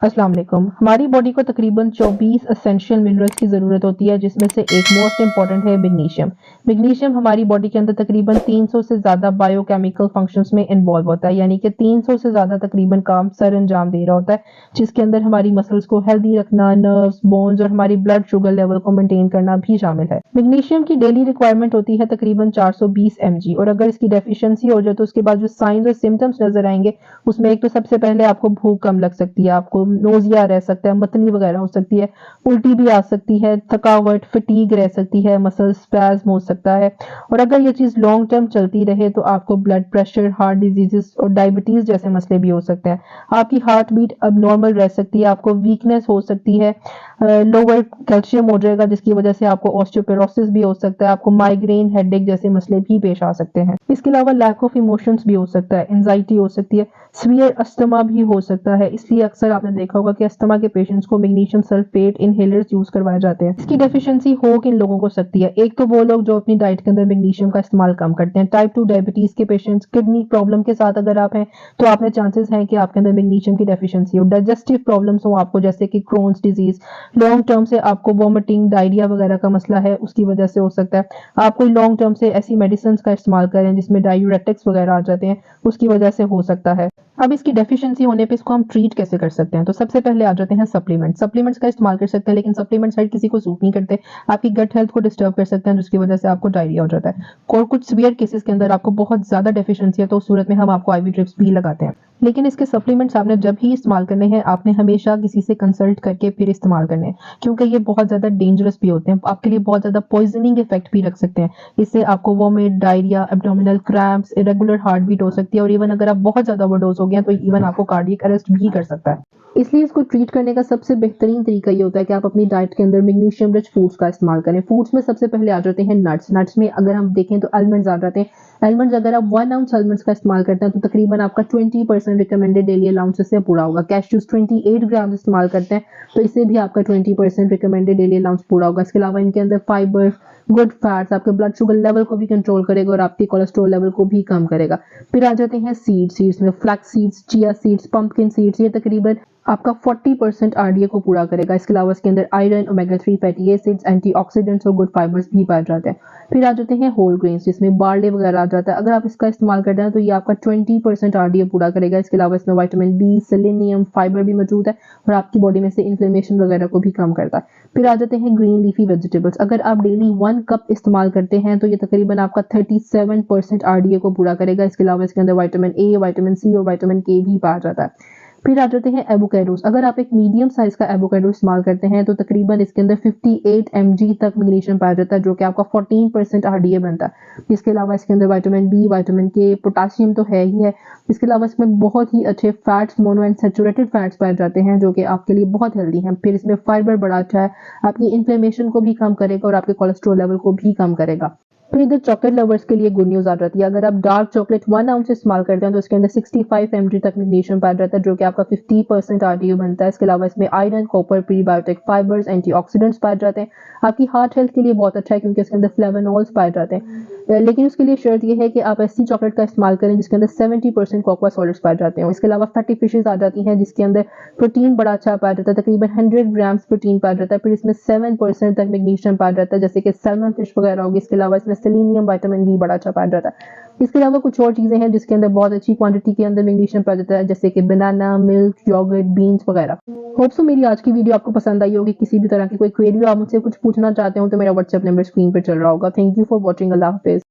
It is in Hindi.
अस्सलाम वालेकुम। हमारी बॉडी को तकरीबन 24 एसेंशियल मिनरल्स की ज़रूरत होती है, जिसमें से एक मोस्ट इंपॉर्टेंट है मैग्नीशियम। मैग्नीशियम हमारी बॉडी के अंदर तकरीबन 300 से ज़्यादा बायोकेमिकल फंक्शंस में इन्वॉल्व होता है, यानी कि 300 से ज़्यादा तकरीबन काम सर अंजाम दे रहा होता है, जिसके अंदर हमारी मसल्स को हेल्दी रखना, नर्व्स, बोन्स और हमारी ब्लड शुगर लेवल को मेंटेन करना भी शामिल है। मैग्नीशियम की डेली रिक्वायरमेंट होती है तकरीबन 420 mg, और अगर इसकी डेफिशिएंसी हो जाए तो उसके बाद जो साइंस और सिम्टम्स नजर आएंगे, उसमें एक तो सबसे पहले आपको भूख कम लग सकती है, आपको नोजिया रह सकता है, मतली वगैरह हो सकती है, उल्टी भी आ सकती है, थकावट, फटीग रह सकती है, मसल स्पैज्म हो सकता है। और अगर ये चीज लॉन्ग टर्म चलती रहे तो आपको ब्लड प्रेशर, हार्ट डिजीजेस और डायबिटीज जैसे मसले भी हो सकते हैं। आपकी हार्ट बीट अब नॉर्मल रह सकती है, आपको वीकनेस हो सकती है, लोअर कैल्शियम हो जाएगा, जिसकी वजह से आपको ऑस्टियोपोरोसिस भी हो सकता है, आपको माइग्रेन, हेडेक जैसे मसले भी पेश आ सकते हैं। इसके अलावा लैक ऑफ इमोशंस भी हो सकता है, एंजाइटी हो सकती है, सीवियर अस्थमा भी हो सकता है। इसलिए अक्सर आपने देखा होगा कि अस्थमा के पेशेंट्स को मैग्नीशियम सल्फेट इनहेलर्स यूज करवाए जाते हैं। इसकी डेफिशिएंसी हो किन लोगों को सकती है? एक तो वो लोग जो अपनी डाइट के अंदर मैग्नीशियम का इस्तेमाल कम करते हैं, टाइप 2 डायबिटीज के पेशेंट्स, किडनी प्रॉब्लम के साथ अगर आप हैं तो आपने चांसेस हैं कि आपके अंदर मैग्नीशियम की डेफिशिएंसी हो। डाइजेस्टिव प्रॉब्लम्स हो आपको, जैसे कि क्रोन्स डिजीज, लॉन्ग टर्म से आपको वॉमिटिंग, डायरिया वगैरह का मसला है, उसकी वजह से हो सकता है। आप कोई लॉन्ग टर्म से ऐसी मेडिसिन का इस्तेमाल करें जिसमें डायूरेटिक्स वगैरह आ जाते हैं, उसकी वजह से हो सकता है। अब इसकी डेफिशिएंसी होने पे इसको हम ट्रीट कैसे कर सकते हैं? तो सबसे पहले आ जाते हैं सप्लीमेंट। सप्लीमेंट्स का इस्तेमाल कर सकते हैं, लेकिन सप्लीमेंट्स हर किसी को सूट नहीं करते। आपकी गट हेल्थ को डिस्टर्ब कर सकते हैं, जिसकी वजह से आपको डायरिया हो जाता है। और कुछ सीवियर केसेस के अंदर आपको बहुत ज्यादा डेफिशिएंसी है, तो उस सूरत में हम आपको आईवी ड्रिप्स भी लगाते हैं। लेकिन इसके सप्लीमेंट्स आपने जब ही इस्तेमाल करने हैं, आपने हमेशा किसी से कंसल्ट करके फिर इस्तेमाल करने हैं, क्योंकि ये बहुत ज्यादा डेंजरस भी होते हैं, आपके लिए बहुत ज्यादा पॉइजनिंग इफेक्ट भी रख सकते हैं। इससे आपको vomit, diarrhoea, abdominal cramps, irregular heart beat हो सकती है, और इवन अगर आप बहुत ज्यादा ओवरडोज हो गया तो इवन आपको कार्डियक अरेस्ट भी कर सकता है। इसलिए इसको ट्रीट करने का सबसे बेहतरीन तरीका ये होता है कि आप अपनी डाइट के अंदर मैग्नीशियम रिच फूड्स का इस्तेमाल करें। फूड्स में सबसे पहले आ जाते हैं नट्स। नट्स में अगर हम देखें तो आलमंड्स आ जाते हैं। आलमंड्स अगर आप 1 ounce आलमंड्स का इस्तेमाल करते हैं तो तकरीबन आपका 20% रिकमेंडेड डेली अलाउंस से पूरा होगा। कैश्यूज 28 ग्राम इस्तेमाल करते हैं तो इससे भी आपका 20% रिकमेंडेड डेली अलाउंस पूरा होगा। इसके अलावा इनके अंदर फाइबर, गुड फैट्स आपके ब्लड शुगर लेवल को भी कंट्रोल करेगा और आपके कोलेस्ट्रॉल लेवल को भी कम करेगा। फिर आ जाते हैं सीड्स। सीड्स में flax seeds, chia seeds, pumpkin seeds, ये तकरीबन आपका 40% आरडीए को पूरा करेगा। इसके अलावा इसके अंदर iron, omega 3 fatty acids, antioxidants और गुड फाइबर्स भी पाए जाते हैं। फिर आ जाते हैं होल ग्रेन्स, जिसमें बार्ले वगैरह आ जाता है। अगर आप इसका इस्तेमाल करते हैं तो ये आपका 20% आरडीए पूरा करेगा। इसके अलावा इसमें विटामिन बी, सेलेनियम, फाइबर भी मौजूद है और आपकी बॉडी में से इन्फ्लेमेशन वगैरह को भी कम करता है। फिर आ जाते हैं ग्रीन लीफी वेजिटेबल्स। अगर आप डेली 1 कप इस्तेमाल करते हैं तो ये तकरीबन आपका 37% आरडीए को पूरा करेगा। इसके अलावा इसके अंदर विटामिन ए, विटामिन सी और विटामिन के भी पाया जाता है। फिर आ जाते हैं एवोकेडोस। अगर आप एक मीडियम साइज का एवोकेडो इस्तेमाल करते हैं तो तकरीबन इसके अंदर 58 mg तक मैग्नीशियम पाया जाता है, जो कि आपका 14% आरडीए बनता है। इसके अलावा इसके अंदर विटामिन बी, विटामिन के, पोटाशियम तो है ही है। इसके अलावा इसमें बहुत ही अच्छे fats, mono and saturated fats पाए जाते हैं, जो कि आपके लिए बहुत हेल्दी हैं। फिर इसमें फाइबर बड़ा अच्छा है, आपकी इन्फ्लेमेशन को भी कम करेगा और आपके कोलेस्ट्रॉल लेवल को भी कम करेगा। फिर इधर चॉकलेट लवर्स के लिए गुड न्यूज आ जाती है। अगर आप डार्क चॉकलेट 1 ounce इस्तेमाल करते हैं तो इसके अंदर 65 mg तक मैग्नीशियम पाया जाता है, जो कि आपका 50% आरडीए बनता है। इसके अलावा इसमें iron, copper, prebiotic, fibres, antioxidants पाए जाते हैं। आपकी हार्ट हेल्थ के लिए बहुत अच्छा है, क्योंकि इसके अंदर फ्लेवोनॉल्स पाए जाते हैं। लेकिन उसके लिए शर्त यह है कि आप ऐसी चॉकलेट का इस्तेमाल करें जिसके अंदर 70% कोकोआ सॉलिड्स पाए जाते हैं। इसके अलावा फैटी फिशेज आ जाती हैं, जिसके अंदर प्रोटीन बड़ा अच्छा पाया जाता है, तकरीबन 100 ग्राम्स प्रोटीन पाया जाता है। फिर इसमें 7% तक मैग्नीशियम पाया जाता है, जैसे कि सैल्मन फिश वगैरह होगी। इसके अलावा इसमें सेलेनियम, विटामिन बी बड़ा अच्छा पाया जाता है। इसके अलावा कुछ और चीजें हैं जिसके अंदर बहुत अच्छी क्वांटिटी के अंदर मैग्नीशियम पाया जाता है, जैसे कि बनाना, मिल्क, योगर्ट, बीन्स वगैरह। होप सो मेरी आज की वीडियो आपको पसंद आई होगी। किसी भी तरह की कोई क्वेरी हो, आप मुझसे कुछ पूछना चाहते हो तो मेरा व्हाट्सएप नंबर स्क्रीन पर चल रहा होगा। Thank you for watching. Allah Hafiz.